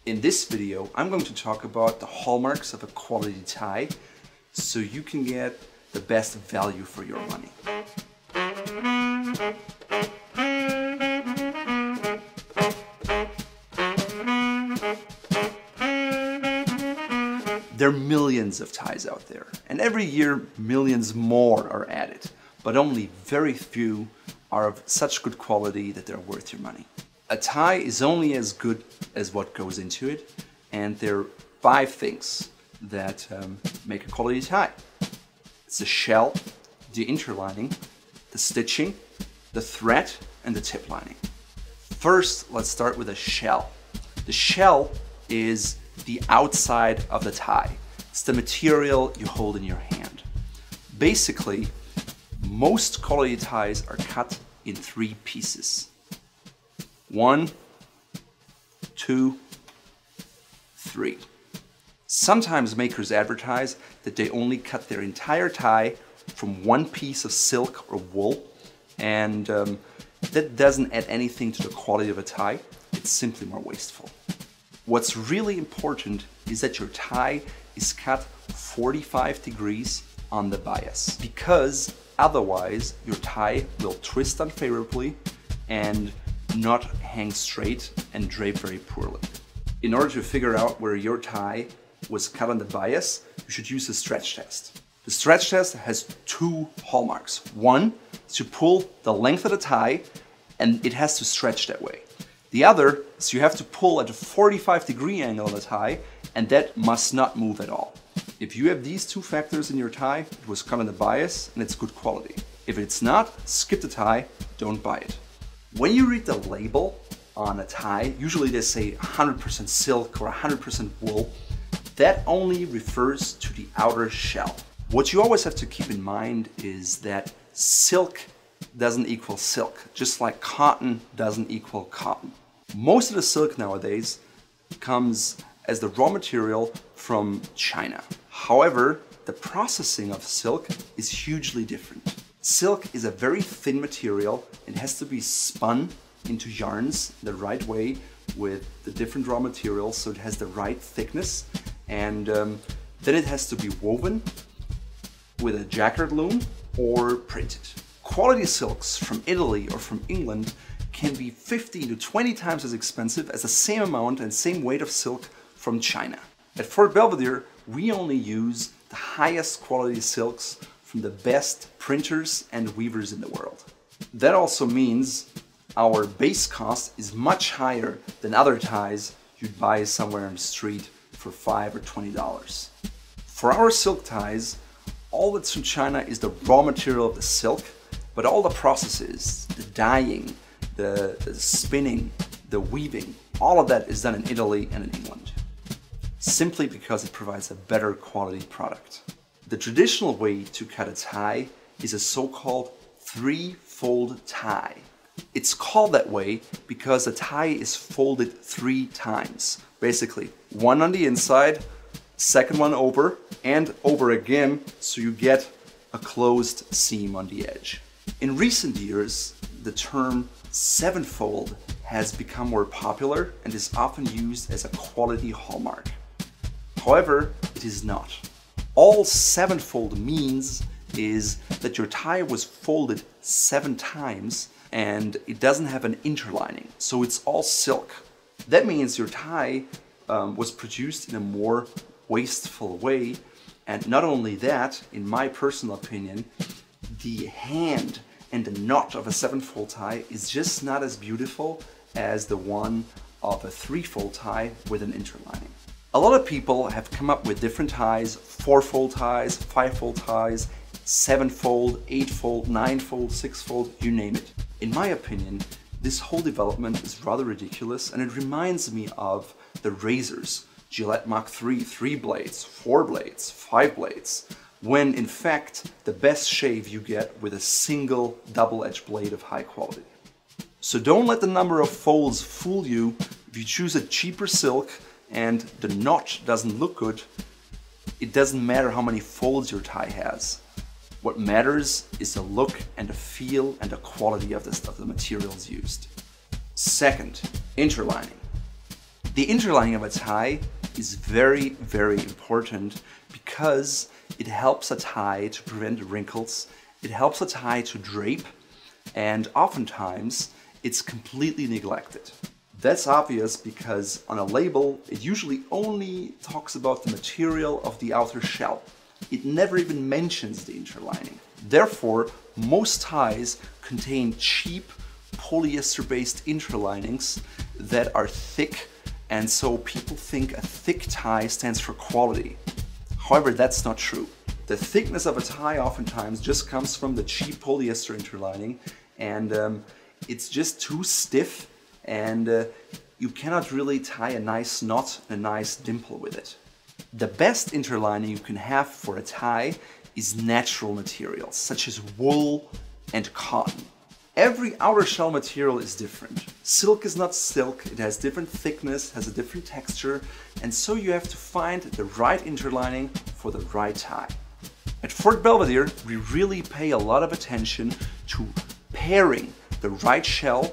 In this video, I'm going to talk about the hallmarks of a quality tie so you can get the best value for your money. There are millions of ties out there, and every year millions more are added, but only very few are of such good quality that they're worth your money. A tie is only as good as what goes into it, and there are 5 things that make a quality tie. It's the shell, the interlining, the stitching, the thread, and the tip lining. First, let's start with the shell. The shell is the outside of the tie. It's the material you hold in your hand. Basically, most quality ties are cut in 3 pieces. 1, 2, 3. Sometimes makers advertise that they only cut their entire tie from 1 piece of silk or wool, and that doesn't add anything to the quality of a tie. It's simply more wasteful. What's really important is that your tie is cut 45 degrees on the bias, because otherwise your tie will twist unfavorably and not hang straight and drape very poorly. In order to figure out where your tie was cut on the bias, you should use a stretch test. The stretch test has 2 hallmarks. One is to pull the length of the tie, and it has to stretch that way. The other is you have to pull at a 45-degree angle on the tie, and that must not move at all. If you have these 2 factors in your tie, it was cut on the bias and it's good quality. If it's not, skip the tie, don't buy it. When you read the label on a tie, usually they say 100% silk or 100% wool. That only refers to the outer shell. What you always have to keep in mind is that silk doesn't equal silk, just like cotton doesn't equal cotton. Most of the silk nowadays comes as the raw material from China. However, the processing of silk is hugely different. Silk is a very thin material and has to be spun into yarns the right way with the different raw materials so it has the right thickness, and then it has to be woven with a jacquard loom or printed. Quality silks from Italy or from England can be 15 to 20 times as expensive as the same amount and same weight of silk from China. At Fort Belvedere, we only use the highest quality silks from the best printers and weavers in the world. That also means our base cost is much higher than other ties you'd buy somewhere on the street for $5 or $20. For our silk ties, all that's from China is the raw material of the silk, but all the processes, the dyeing, the spinning, the weaving, all of that is done in Italy and in England, simply because it provides a better quality product. The traditional way to cut a tie is a so-called 3-fold tie. It's called that way because the tie is folded 3 times. Basically, one on the inside, second one over, and over again, so you get a closed seam on the edge. In recent years, the term 7-fold has become more popular and is often used as a quality hallmark. However, it is not. All 7-fold means is that your tie was folded 7 times and it doesn't have an interlining, so it's all silk. That means your tie was produced in a more wasteful way, and not only that, in my personal opinion, the hand and the knot of a 7-fold tie is just not as beautiful as the one of a 3-fold tie with an interlining. A lot of people have come up with different ties, 4-fold ties, 5-fold ties, 7-fold, 8-fold, 9-fold, 6-fold, you name it. In my opinion, this whole development is rather ridiculous, and it reminds me of the razors, Gillette Mach 3, 3 blades, 4 blades, 5 blades, when in fact the best shave you get with a single double-edged blade of high quality. So don't let the number of folds fool you. If you choose a cheaper silk and the knot doesn't look good, it doesn't matter how many folds your tie has. What matters is the look and the feel and the quality of the materials used. Second, interlining. The interlining of a tie is very, very important because it helps a tie to prevent wrinkles, it helps a tie to drape, and oftentimes it's completely neglected. That's obvious because on a label it usually only talks about the material of the outer shell. It never even mentions the interlining. Therefore, most ties contain cheap polyester-based interlinings that are thick, and so people think a thick tie stands for quality. However, that's not true. The thickness of a tie oftentimes just comes from the cheap polyester interlining, and it's just too stiff, and you cannot really tie a nice knot and a nice dimple with it. The best interlining you can have for a tie is natural materials such as wool and cotton. Every outer shell material is different. Silk is not silk, it has different thickness, has a different texture, and so you have to find the right interlining for the right tie. At Fort Belvedere, we really pay a lot of attention to pairing the right shell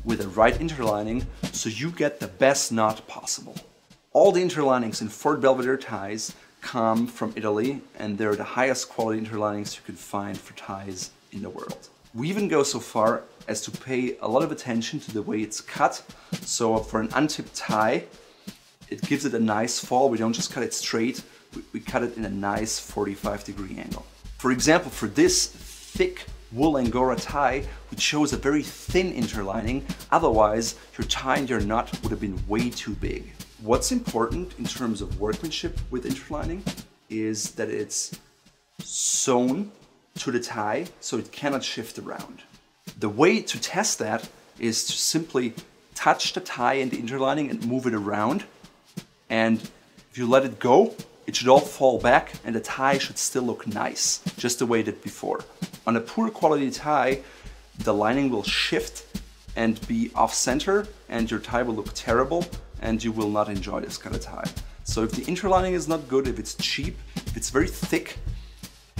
with the right interlining so you get the best knot possible. All the interlinings in Fort Belvedere ties come from Italy, and they're the highest quality interlinings you can find for ties in the world. We even go so far as to pay a lot of attention to the way it's cut. So for an untipped tie, it gives it a nice fall. We don't just cut it straight, we cut it in a nice 45-degree angle. For example, for this thick wool Angora tie, we chose a very thin interlining, otherwise your tie and your knot would have been way too big. What's important in terms of workmanship with interlining is that it's sewn to the tie so it cannot shift around. The way to test that is to simply touch the tie and the interlining and move it around, and if you let it go, it should all fall back and the tie should still look nice, just the way it did before. On a poor quality tie, the lining will shift and be off center and your tie will look terrible and you will not enjoy this kind of tie. So if the interlining is not good, if it's cheap, if it's very thick,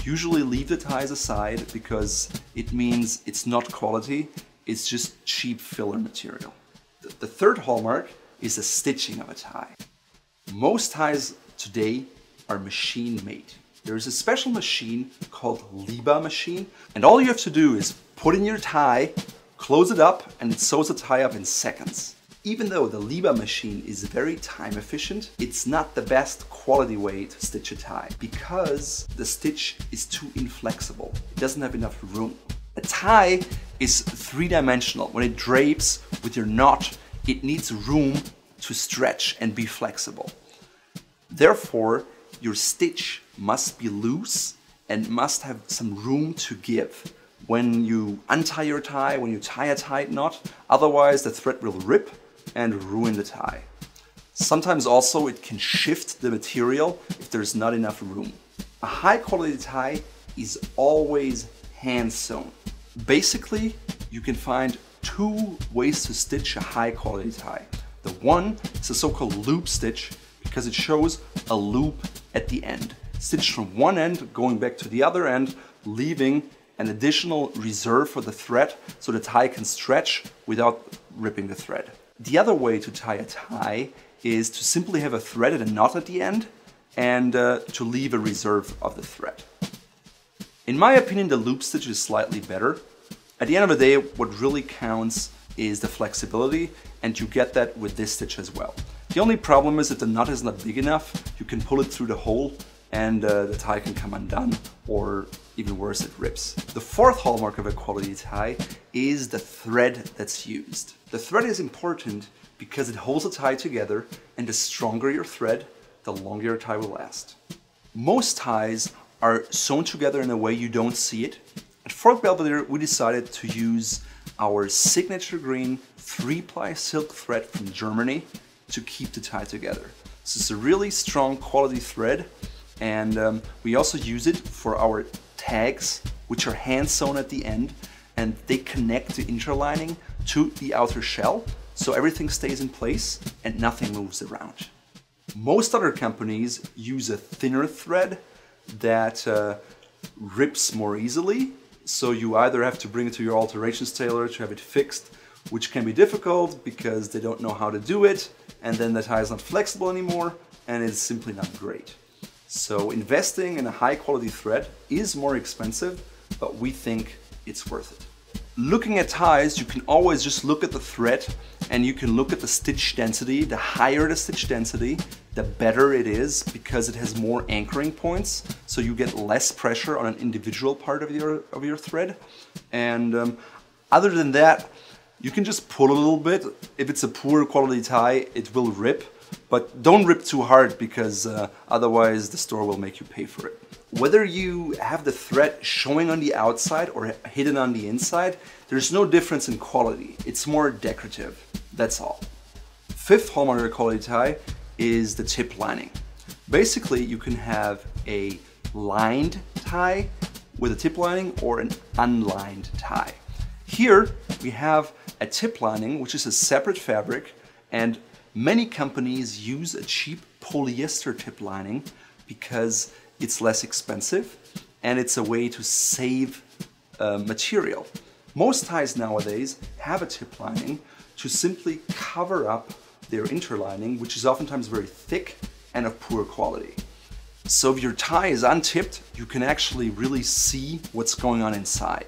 usually leave the ties aside because it means it's not quality, it's just cheap filler material. The third hallmark is the stitching of a tie. Most ties today are machine made. There's a special machine called Liba machine, and all you have to do is put in your tie, close it up, and it sews the tie up in seconds. Even though the Liba machine is very time efficient, it's not the best quality way to stitch a tie because the stitch is too inflexible. It doesn't have enough room. A tie is three-dimensional. When it drapes with your knot, it needs room to stretch and be flexible. Therefore, your stitch must be loose and must have some room to give when you untie your tie, when you tie a tight knot. Otherwise, the thread will rip and ruin the tie. Sometimes also it can shift the material if there's not enough room. A high quality tie is always hand sewn. Basically, you can find two ways to stitch a high quality tie. The one is a so-called loop stitch because it shows a loop at the end. Stitched from one end, going back to the other end, leaving an additional reserve for the thread so the tie can stretch without ripping the thread. The other way to tie a tie is to simply have a thread and a knot at the end and to leave a reserve of the thread. In my opinion, the loop stitch is slightly better. At the end of the day, what really counts is the flexibility, and you get that with this stitch as well. The only problem is if the knot is not big enough, you can pull it through the hole and the tie can come undone, or even worse, it rips. The fourth hallmark of a quality tie is the thread that's used. The thread is important because it holds the tie together, and the stronger your thread, the longer your tie will last. Most ties are sewn together in a way you don't see it. At Fort Belvedere, we decided to use our signature green 3-ply silk thread from Germany to keep the tie together. So it's a really strong quality thread, and we also use it for our tags, which are hand sewn at the end, and they connect the interlining to the outer shell, so everything stays in place and nothing moves around. Most other companies use a thinner thread that rips more easily, so you either have to bring it to your alterations tailor to have it fixed, which can be difficult because they don't know how to do it, and then the tie is not flexible anymore, and it's simply not great. So investing in a high quality thread is more expensive, but we think it's worth it. Looking at ties, you can always just look at the thread and you can look at the stitch density. The higher the stitch density, the better it is because it has more anchoring points, so you get less pressure on an individual part of your thread. And other than that, you can just pull a little bit. If it's a poor quality tie, it will rip, but don't rip too hard because otherwise the store will make you pay for it. Whether you have the thread showing on the outside or hidden on the inside, there's no difference in quality. It's more decorative, that's all. Fifth hallmark of a quality tie is the tip lining. Basically, you can have a lined tie with a tip lining or an unlined tie. Here we have a tip lining, which is a separate fabric, and many companies use a cheap polyester tip lining because it's less expensive and it's a way to save material. Most ties nowadays have a tip lining to simply cover up their interlining, which is oftentimes very thick and of poor quality. So if your tie is untipped, you can actually really see what's going on inside.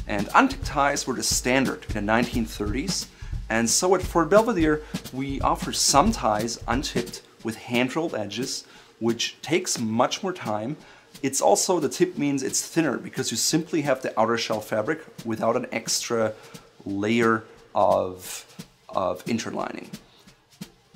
And untipped ties were the standard in the 1930s. And so at Fort Belvedere, we offer some ties untipped with hand-rolled edges, which takes much more time. It's also, the tip means it's thinner because you simply have the outer shell fabric without an extra layer of interlining.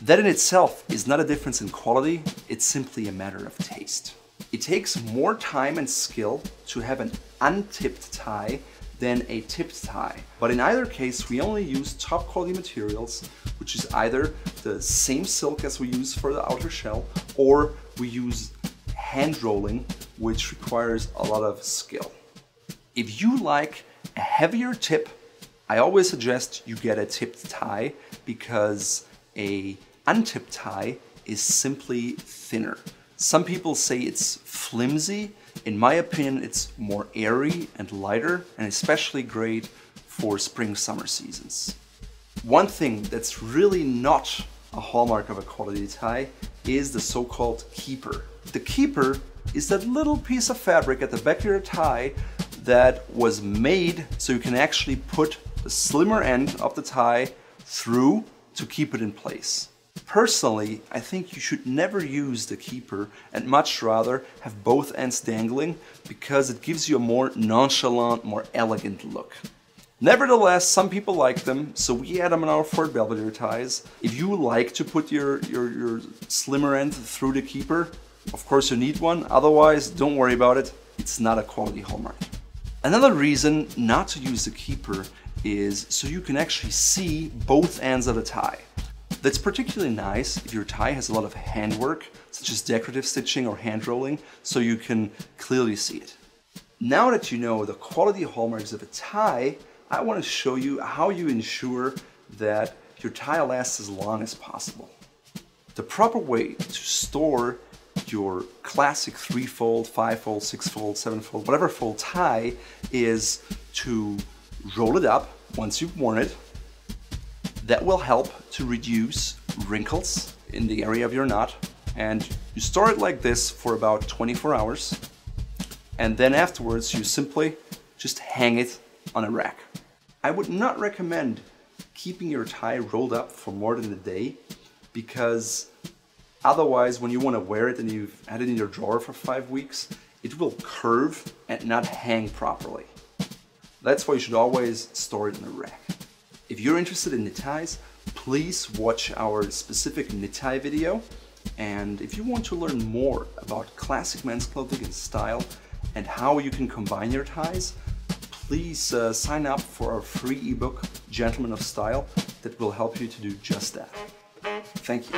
That in itself is not a difference in quality, it's simply a matter of taste. It takes more time and skill to have an untipped tie than a tipped tie. But in either case, we only use top quality materials, which is either the same silk as we use for the outer shell, or we use hand rolling, which requires a lot of skill. If you like a heavier tip, I always suggest you get a tipped tie because a untipped tie is simply thinner. Some people say it's flimsy. In my opinion, it's more airy and lighter, and especially great for spring-summer seasons. One thing that's really not a hallmark of a quality tie is the so-called keeper. The keeper is that little piece of fabric at the back of your tie that was made so you can actually put the slimmer end of the tie through to keep it in place. Personally, I think you should never use the keeper and much rather have both ends dangling because it gives you a more nonchalant, more elegant look. Nevertheless, some people like them, so we add them in our Fort Belvedere ties. If you like to put your slimmer end through the keeper, of course you need one, otherwise don't worry about it, it's not a quality hallmark. Another reason not to use the keeper is so you can actually see both ends of the tie. That's particularly nice if your tie has a lot of handwork, such as decorative stitching or hand rolling, so you can clearly see it. Now that you know the quality hallmarks of a tie, I want to show you how you ensure that your tie lasts as long as possible. The proper way to store your classic 3-fold, 5-fold, 6-fold, 7-fold, whatever fold tie is to roll it up once you've worn it. That will help to reduce wrinkles in the area of your knot. And you store it like this for about 24 hours. And then afterwards you simply just hang it on a rack. I would not recommend keeping your tie rolled up for more than a day because otherwise when you want to wear it and you've had it in your drawer for 5 weeks, it will curve and not hang properly. That's why you should always store it in a rack. If you're interested in knit ties, please watch our specific knit tie video. And if you want to learn more about classic men's clothing and style and how you can combine your ties, please sign up for our free ebook, Gentlemen of Style, that will help you to do just that. Thank you.